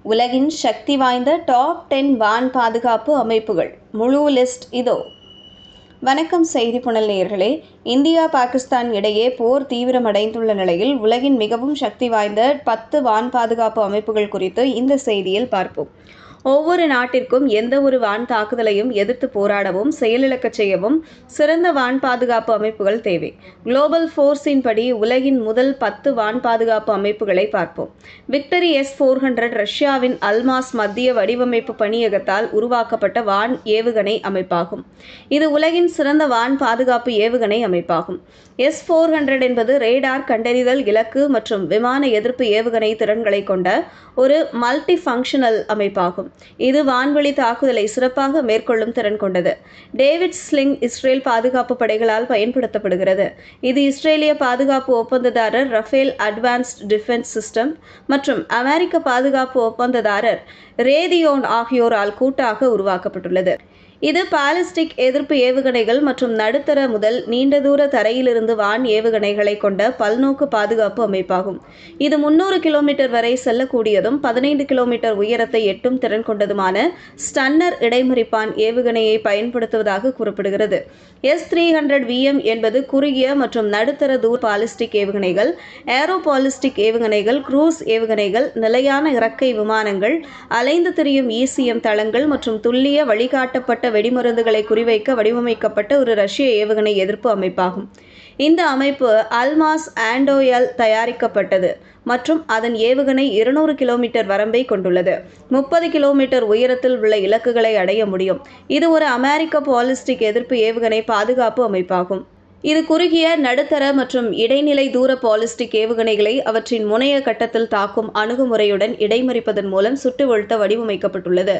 உலகின் சக்தி வாய்ந்த டாப் 10 வான் பாதுகாப்பு அமைப்புகள் முழு லிஸ்ட் இதோ. வணக்கம் செய்தி புனல் நேயர்களே. இந்தியா பாகிஸ்தான் இடையே போர் தீவிரமடைந்துள்ள நிலையில் உலகின் மிகவும் சக்தி வாய்ந்த 10 வான் பாதுகாப்பு அமைப்புகள் குறித்து இந்த செய்தியில் பார்ப்போம். ஒவ்வொரு நாட்டிற்கும் எந்த ஒரு வான் தாக்குதலையும் எதிர்த்து போராடவும் செயலிழக்கச் செய்யவும் சிறந்த வான் பாதுகாப்பு அமைப்புகள் தேவை. குளோபல் ஃபோர்ஸின் படி உலகின் முதல் 10 வான் பாதுகாப்பு அமைப்புகளை பார்ப்போம். விக்டரி S-400 ரஷ்யாவின் அல்மாஸ் மத்திய வடிவமைப்பு பணியகத்தால் உருவாக்கப்பட்ட வான் ஏவுகணை அமைப்பாகும். இது உலகின் சிறந்த வான் பாதுகாப்பு ஏவுகணை அமைப்பாகும். S-400 என்பது ரேடார் கண்டறிதல், இலக்கு மற்றும் விமான எதிர்ப்பு ஏவுகணை திறன்களை கொண்ட ஒரு மல்டி ஃபங்க்ஷனல் அமைப்பாகும். இது வான்வழி தாக்குதலை சிறப்பாக மேற்கொள்ளும் திறன் கொண்டது. டேவிட் ஸ்லிங் இஸ்ரேல் பாதுகாப்பு படைகளால் பயன்படுத்தப்படுகிறது. இது இஸ்ரேலிய பாதுகாப்பு ஒப்பந்ததாரர் ரஃபேல் அட்வான்ஸ்ட் டிஃபென்ஸ் சிஸ்டம் மற்றும் அமெரிக்க பாதுகாப்பு ஒப்பந்ததாரர் ரேதியோன் ஆகியோரால் கூட்டாக உருவாக்கப்பட்டுள்ளது. இது பாலிஸ்டிக் எதிர்ப்பு ஏவுகணைகள் மற்றும் நடுத்தர முதல் நீண்ட தூர தரையிலிருந்து வான் ஏவுகணைகளை கொண்ட பல்நோக்கு பாதுகாப்பு அமைப்பாகும். இது 300 கிலோமீட்டர் வரை செல்லக்கூடியதும் 15 கிலோமீட்டர் உயரத்தை எட்டும் திறன் கொண்டதுமான ஸ்டன்னர் இடைமறிப்பான் ஏவுகணையை பயன்படுத்துவதாக கூறப்படுகிறது. S-300VM என்பது குறுகிய மற்றும் நடுத்தர தூர பாலிஸ்டிக் ஏவுகணைகள், ஏரோ பாலிஸ்டிக் ஏவுகணைகள், குரூஸ் ஏவுகணைகள், நிலையான இறக்கை விமானங்கள், அலைந்து திரியும் ECM தளங்கள் மற்றும் துல்லிய வழிகாட்டப்பட்ட வெடிமருந்துகளை குறிவைக்க வடிவமைக்கப்பட்ட ஒரு ரஷ்ய ஏவுகணை எதிர்ப்பு அமைப்பாகும். இந்த அமைப்பு அல்மாஸ் ஆண்டோயால் தயாரிக்கப்பட்டது மற்றும் அதன் ஏவுகணை 200 கிலோமீட்டர் வரம்பை கொண்டுள்ளது. 30 கிலோமீட்டர் உயரத்தில் உள்ள இலக்குகளை அடைய முடியும். இது ஒரு அமெரிக்க பாலிஸ்டிக் எதிர்ப்பு ஏவுகணை பாதுகாப்பு அமைப்பாகும். இது குறுகிய, நடுத்தர மற்றும் இடைநிலை தூர பாலிஸ்டிக் ஏவுகணைகளை அவற்றின் முனைய கட்டத்தில் தாக்கும் அணுகுமுறையுடன் இடைமறிப்பதன் மூலம் சுட்டு வீழ்த்த வடிவமைக்கப்பட்டுள்ளது.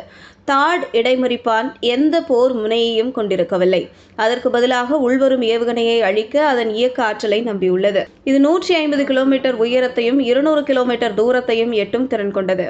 தாட் இடைமறிப்பான் எந்த போர் முனையையும் கொண்டிருக்கவில்லை. அதற்கு பதிலாக உள்வரும் ஏவுகணையை அழிக்க அதன் இயக்க ஆற்றலை நம்பியுள்ளது. இது 150 கிலோமீட்டர் உயரத்தையும் 200 கிலோமீட்டர் தூரத்தையும் எட்டும் திறன் கொண்டது.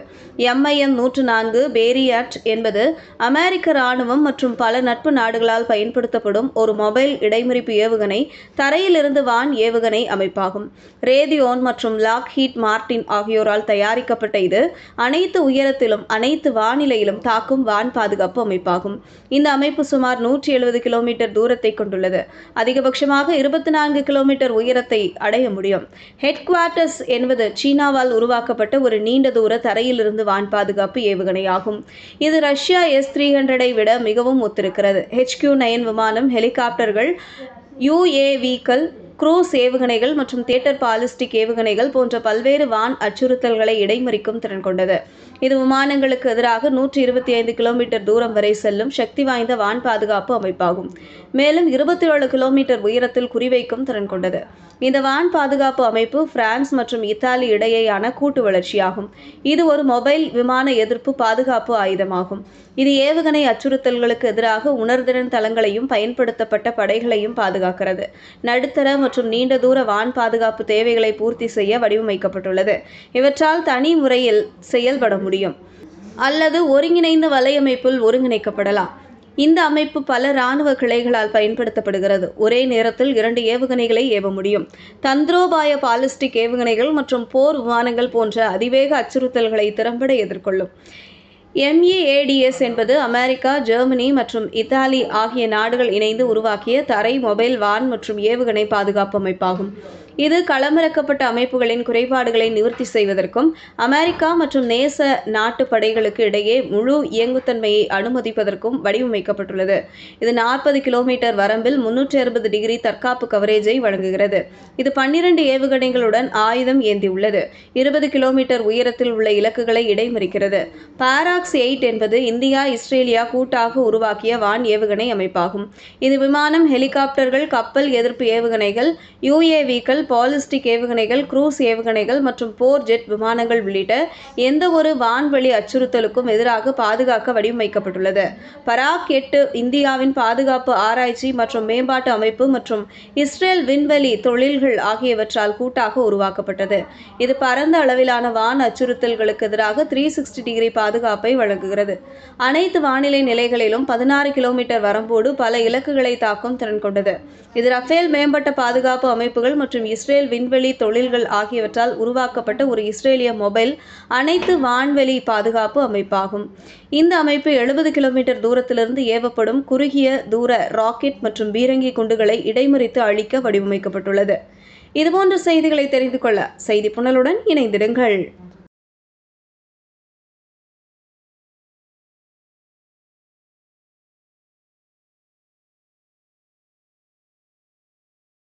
MIM-104 பேரியட் என்பது அமெரிக்க இராணுவம் மற்றும் பல நட்பு நாடுகளால் பயன்படுத்தப்படும் ஒரு மொபைல் இடைமறிப்பு ஏவுகணை தரையிலிருந்து வான் ஏவுகணை அமைப்பாகும். ரேதியோன் மற்றும் லாக்ஹீட் மார்டின் ஆகியோரால் தயாரிக்கப்பட்ட இது அனைத்து உயரத்திலும் அனைத்து வானிலையிலும் தாக்கும் வான் பாதுகாப்பு அமைப்பாகும். இந்த அமைப்பு சுமார் 170 கிலோமீட்டர் தூரத்தை கொண்டுள்ளது. அதிகபட்சமாக 24 கிலோமீட்டர் உயரத்தை அடைய முடியும். ஹெட் குவார்ட்டர்ஸ் என்பது சீனாவால் உருவாக்கப்பட்ட ஒரு நீண்ட தூர தரையிலிருந்து வான் பாதுகாப்பு ஏவுகணை ஆகும். இது ரஷ்யா S-300 விட மிகவும் ஒத்திருக்கிறது. HQ-9 விமானம், ஹெலிகாப்டர்கள், UAVக்கள், குரூஸ் ஏவுகணைகள் மற்றும் தியேட்டர் பாலிஸ்டிக் ஏவுகணைகள் போன்ற பல்வேறு வான் அச்சுறுத்தல்களை இடைமறிக்கும் திறன் கொண்டது. இது விமானங்களுக்கு எதிராக 125 கிலோமீட்டர் தூரம் வரை செல்லும் சக்தி வாய்ந்த வான் பாதுகாப்பு அமைப்பாகும். மேலும் 27 கிலோமீட்டர் உயரத்தில் குறிவைக்கும் திறன் கொண்டது. இந்த வான் பாதுகாப்பு அமைப்பு பிரான்ஸ் மற்றும் இத்தாலி இடையேயான கூட்டு வளர்ச்சியாகும். இது ஒரு மொபைல் விமான எதிர்ப்பு பாதுகாப்பு ஆயுதமாகும். இது ஏவுகணை அச்சுறுத்தல்களுக்கு எதிராக உணர்திறன் தளங்களையும் பயன்படுத்தப்பட்ட படைகளையும் பாதுகாக்கிறது. நடுத்தர மற்றும் நீண்ட தூர வான் பாதுகாப்பு தேவைகளை பூர்த்தி செய்ய வடிவமைக்கப்பட்டுள்ளது. இவற்றால் தனி முறையில் செயல்பட முடியும் அல்லது ஒருங்கிணைந்த வலையமைப்பில் ஒருங்கிணைக்கப்படலாம். இந்த அமைப்பு பல இராணுவ கிளைகளால் பயன்படுத்தப்படுகிறது. ஒரே நேரத்தில் 2 ஏவுகணைகளை ஏவ முடியும். தந்திரோபாய பாலிஸ்டிக் ஏவுகணைகள் மற்றும் போர் விமானங்கள் போன்ற அதிவேக அச்சுறுத்தல்களை திறம்பட எதிர்கொள்ளும். MEADS என்பது அமெரிக்கா, ஜெர்மனி மற்றும் இத்தாலி ஆகிய நாடுகள் இணைந்து உருவாக்கிய தரை, மொபைல், வான் மற்றும் ஏவுகணை பாதுகாப்பு அமைப்பாகும். இது களமிறக்கப்பட்ட அமைப்புகளின் குறைபாடுகளை நிவர்த்தி செய்வதற்கும் அமெரிக்கா மற்றும் நேச நாட்டு படைகளுக்கு இடையே முழு இயங்குத்தன்மையை அனுமதிப்பதற்கும் வடிவமைக்கப்பட்டுள்ளது. இது 40 கிலோமீட்டர் வரம்பில் 360 டிகிரி தற்காப்பு கவரேஜை வழங்குகிறது. இது 12 ஏவுகணைகளுடன் ஆயுதம் ஏந்தியுள்ளது. 20 கிலோமீட்டர் உயரத்தில் உள்ள இலக்குகளை இடைமறிக்கிறது. பாராக்ஸ் 8 என்பது இந்தியா, இஸ்ரேலியா கூட்டாக உருவாக்கிய வான் ஏவுகணை அமைப்பாகும். இது விமானம், ஹெலிகாப்டர்கள், கப்பல் எதிர்ப்பு ஏவுகணைகள், UAVக்கள், பாலிஸ்டிக் ஏவுகணைகள், குரூஸ் ஏவுகணைகள் மற்றும் போர் ஜெட் விமானங்கள் உள்ளிட்ட எந்த ஒரு வான்வழி அச்சுறுத்தலுக்கும் எதிராக பாதுகாக்க வடிவமைக்கப்பட்டுள்ளது. பராக் 8 இந்தியாவின் பாதுகாப்பு ஆராய்ச்சி மற்றும் மேம்பாட்டு அமைப்பு மற்றும் இஸ்ரேல் விண்வெளி தொழில்கள் ஆகியவற்றால் கூட்டாக உருவாக்கப்பட்டது. இது பரந்த அளவிலான வான் அச்சுறுத்தல்களுக்கு எதிராக 360 டிகிரி பாதுகாப்பை வழங்குகிறது. அனைத்து வானிலை நிலைகளிலும் 16 கிலோமீட்டர் வரம்போடு பல இலக்குகளை தாக்கும் திறன் கொண்டது. இது ரஃபேல் மேம்பட்ட பாதுகாப்பு அமைப்புகள் மற்றும் இஸ்ரேல் விண்வெளி தொழில்கள் ஆகியவற்றால் உருவாக்கப்பட்ட ஒரு இஸ்ரேலிய மொபைல் அனைத்து வான்வெளி பாதுகாப்பு அமைப்பாகும். இந்த அமைப்பு 70 கிலோமீட்டர் தூரத்திலிருந்து ஏவப்படும் குறுகிய தூர ராக்கெட் மற்றும் பீரங்கி குண்டுகளை இடைமறித்து அழிக்க வடிவமைக்கப்பட்டுள்ளது. இதுபோன்ற செய்திகளை தெரிந்து கொள்ள செய்தி புனலுடன் இணைந்திடுங்கள்.